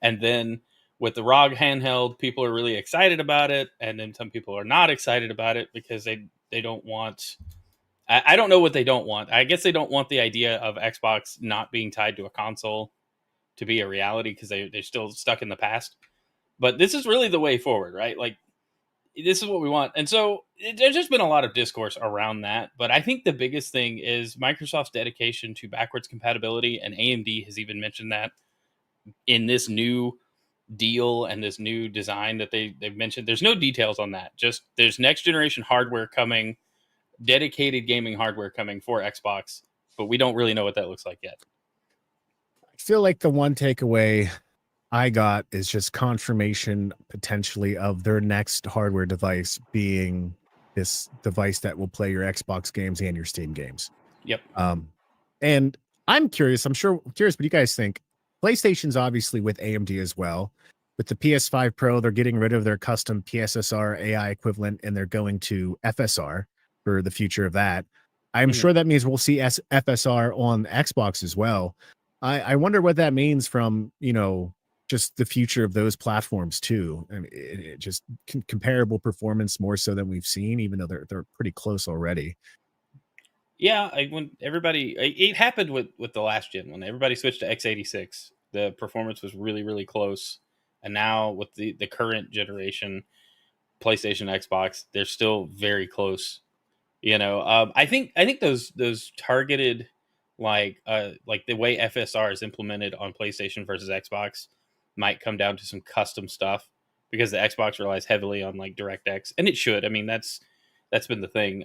And then with the ROG handheld, people are really excited about it, and then some people are not excited about it because they don't want. I don't know what they don't want. I guess they don't want the idea of Xbox not being tied to a console to be a reality because they're still stuck in the past. But this is really the way forward, right? Like, this is what we want. And so there's just been a lot of discourse around that. But I think the biggest thing is Microsoft's dedication to backwards compatibility. And AMD has even mentioned that in this new deal and this new design that they've mentioned. There's no details on that. Just there's next generation hardware coming, dedicated gaming hardware coming for Xbox. But we don't really know what that looks like yet. I feel like the one takeaway I got is just confirmation potentially of their next hardware device being this device that will play your Xbox games and your Steam games. Yep. And I'm curious, I'm curious what you guys think. PlayStation's obviously with AMD as well. With the PS5 Pro, they're getting rid of their custom PSSR AI equivalent and they're going to FSR for the future of that. I'm sure that means we'll see FSR on Xbox as well. I wonder what that means from, just the future of those platforms too. I mean, it just comparable performance more so than we've seen, even though they're pretty close already. Yeah, when everybody, it happened with the last gen when everybody switched to x86. The performance was really, really close, and now with the current generation PlayStation, Xbox, they're still very close. I think those targeted like the way FSR is implemented on PlayStation versus Xbox might come down to some custom stuff because the Xbox relies heavily on like DirectX, and it should. I mean, that's been the thing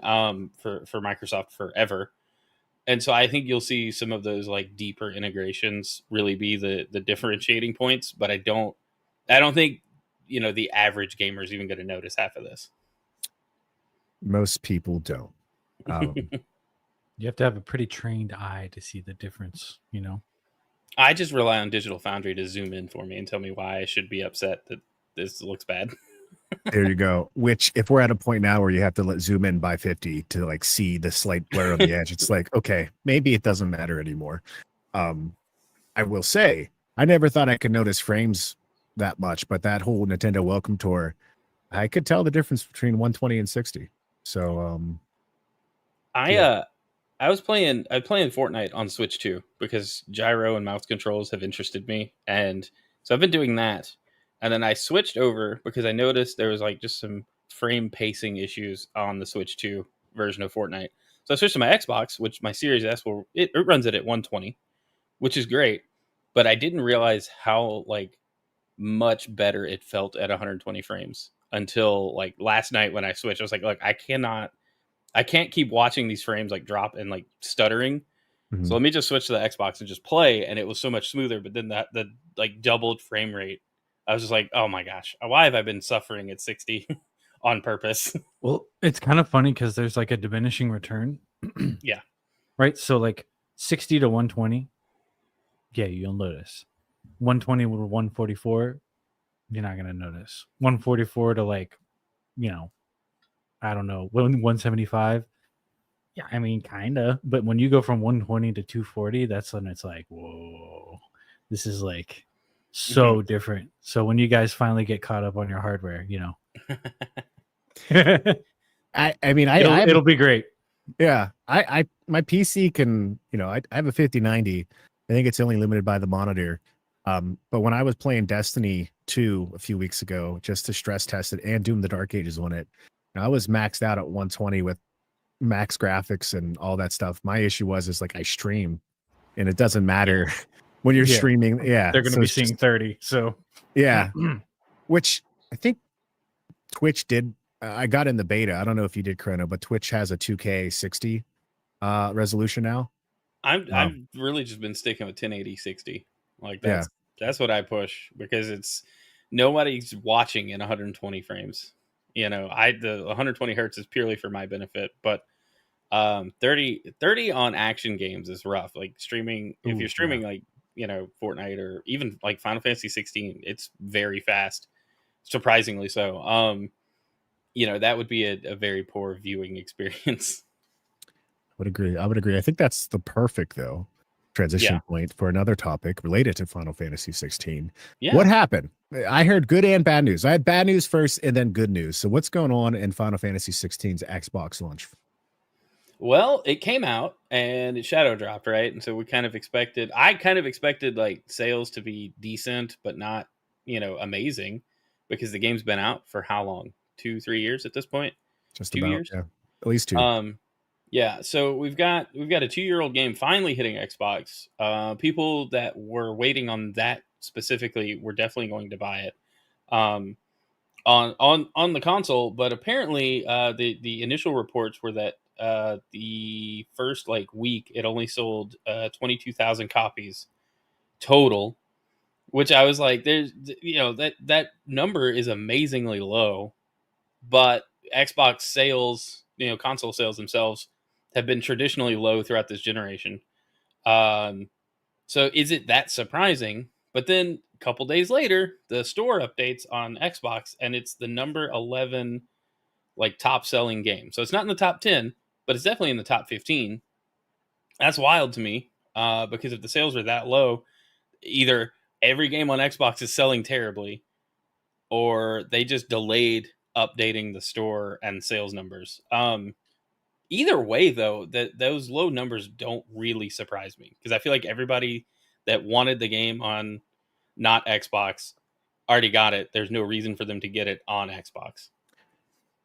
for Microsoft forever. And so I think you'll see some of those like deeper integrations really be the differentiating points, but I don't think the average gamer is even going to notice half of this. Most people don't. You have to have a pretty trained eye to see the difference, I just rely on Digital Foundry to zoom in for me and tell me why I should be upset that this looks bad. There you go. Which, if we're at a point now where you have to zoom in by 50 to like see the slight blur on the edge, it's like, okay, maybe it doesn't matter anymore. I will say, I never thought I could notice frames that much, but that whole Nintendo Welcome Tour, I could tell the difference between 120 and 60. So, I was playing Fortnite on Switch too because gyro and mouse controls have interested me, and so I've been doing that. And then I switched over because I noticed there was like just some frame pacing issues on the Switch 2 version of Fortnite. So I switched to my Xbox, which my Series S it runs it at 120, which is great. But I didn't realize how like much better it felt at 120 frames until like last night when I switched. I was like, look, I can't keep watching these frames like drop and like stuttering. Mm-hmm. So let me just switch to the Xbox and just play. And it was so much smoother. But then the like doubled frame rate, I was just like, oh my gosh, why have I been suffering at 60 on purpose? Well, it's kind of funny because there's like a diminishing return. Yeah. Right. So like 60 to 120. Yeah, you'll notice. 120 to 144. You're not going to notice. 144 to like, I don't know, 175. Yeah, I mean, kind of. But when you go from 120 to 240, that's when it's like, whoa, this is like so different. So when you guys finally get caught up on your hardware, I mean, it'll be great. Yeah, my PC can, I have a 5090. I think it's only limited by the monitor. But when I was playing Destiny 2 a few weeks ago, just to stress test it, and Doom the Dark Ages on it, I was maxed out at 120 with max graphics and all that stuff. My issue is like I stream, and it doesn't matter when you're streaming. Yeah, they're going to be seeing 30. So yeah, which I think Twitch did. I got in the beta. I don't know if you did, Chrono, but Twitch has a 2K 60 resolution now. I've really just been sticking with 1080 60. Like that's what I push because it's nobody's watching in 120 frames. The 120 hertz is purely for my benefit, but 30 on action games is rough. Like streaming, if you're streaming like Fortnite or even like Final Fantasy 16, it's very fast, surprisingly so. That would be a very poor viewing experience. I would agree. I think that's the perfect though. transition Yeah. point for another topic related to Final Fantasy 16. Yeah. What happened? I heard good and bad news. I had bad news first and then good news. So what's going on in Final Fantasy 16's Xbox launch? Well, it came out and it shadow dropped, right? And so I kind of expected like sales to be decent, but not, amazing, because the game's been out for how long? 2-3 years at this point? Just Two about, years? yeah, at least two. Yeah, so we've got a 2-year-old game finally hitting Xbox. People that were waiting on that specifically were definitely going to buy it. Um, on the console, but apparently the initial reports were that the first like week it only sold 22,000 copies total, which I was like, that number is amazingly low, but Xbox sales, console sales themselves have been traditionally low throughout this generation. Um, so is it that surprising? But then a couple days later, the store updates on Xbox, and it's the number 11 like top selling game. So it's not in the top 10, but it's definitely in the top 15. That's wild to me, because if the sales are that low, either every game on Xbox is selling terribly, or they just delayed updating the store and sales numbers. Either way, though, that those low numbers don't really surprise me, because I feel like everybody that wanted the game on not Xbox already got it. There's no reason for them to get it on Xbox.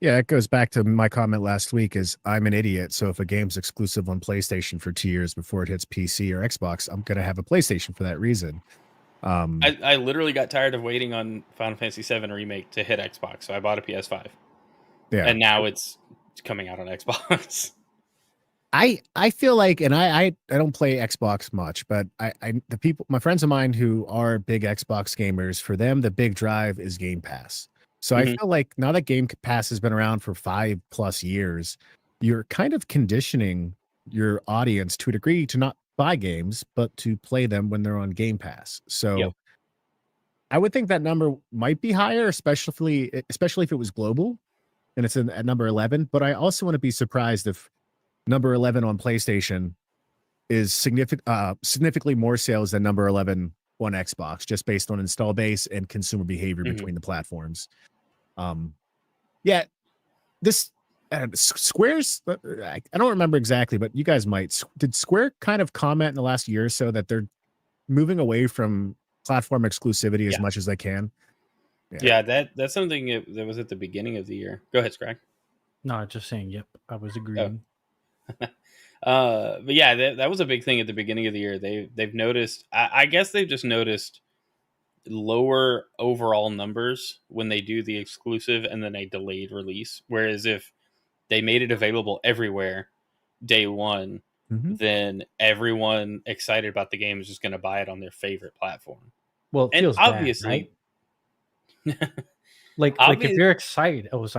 Yeah, it goes back to my comment last week is I'm an idiot. So if a game's exclusive on PlayStation for 2 years before it hits PC or Xbox, I'm going to have a PlayStation for that reason. I literally got tired of waiting on Final Fantasy VII Remake to hit Xbox, so I bought a PS5. Yeah. And now it's coming out on Xbox. I feel like, and I don't play Xbox much, but the people, my friends of mine who are big Xbox gamers, for them the big drive is Game Pass. So I feel like now that Game Pass has been around for 5+ years, you're kind of conditioning your audience to a degree to not buy games, but to play them when they're on Game Pass. So Yep. I would think that number might be higher, especially if it was global and it's at number 11. But I also want to be surprised if number 11 on PlayStation is significantly more sales than number 11 on Xbox, just based on install base and consumer behavior between the platforms. Yeah, this Square's, I don't remember exactly, but you guys might. Did Square kind of comment in the last year or so that they're moving away from platform exclusivity as much as they can? Yeah, that's something that was at the beginning of the year. Go ahead, Scrag. No, just saying. Yep, I was agreeing. But yeah, that was a big thing at the beginning of the year. They've noticed. I guess they've just noticed lower overall numbers when they do the exclusive and then a delayed release. Whereas if they made it available everywhere day one, then everyone excited about the game is just going to buy it on their favorite platform. Well, it And feels obviously, bad, right? Like if you're excited, oh, sorry.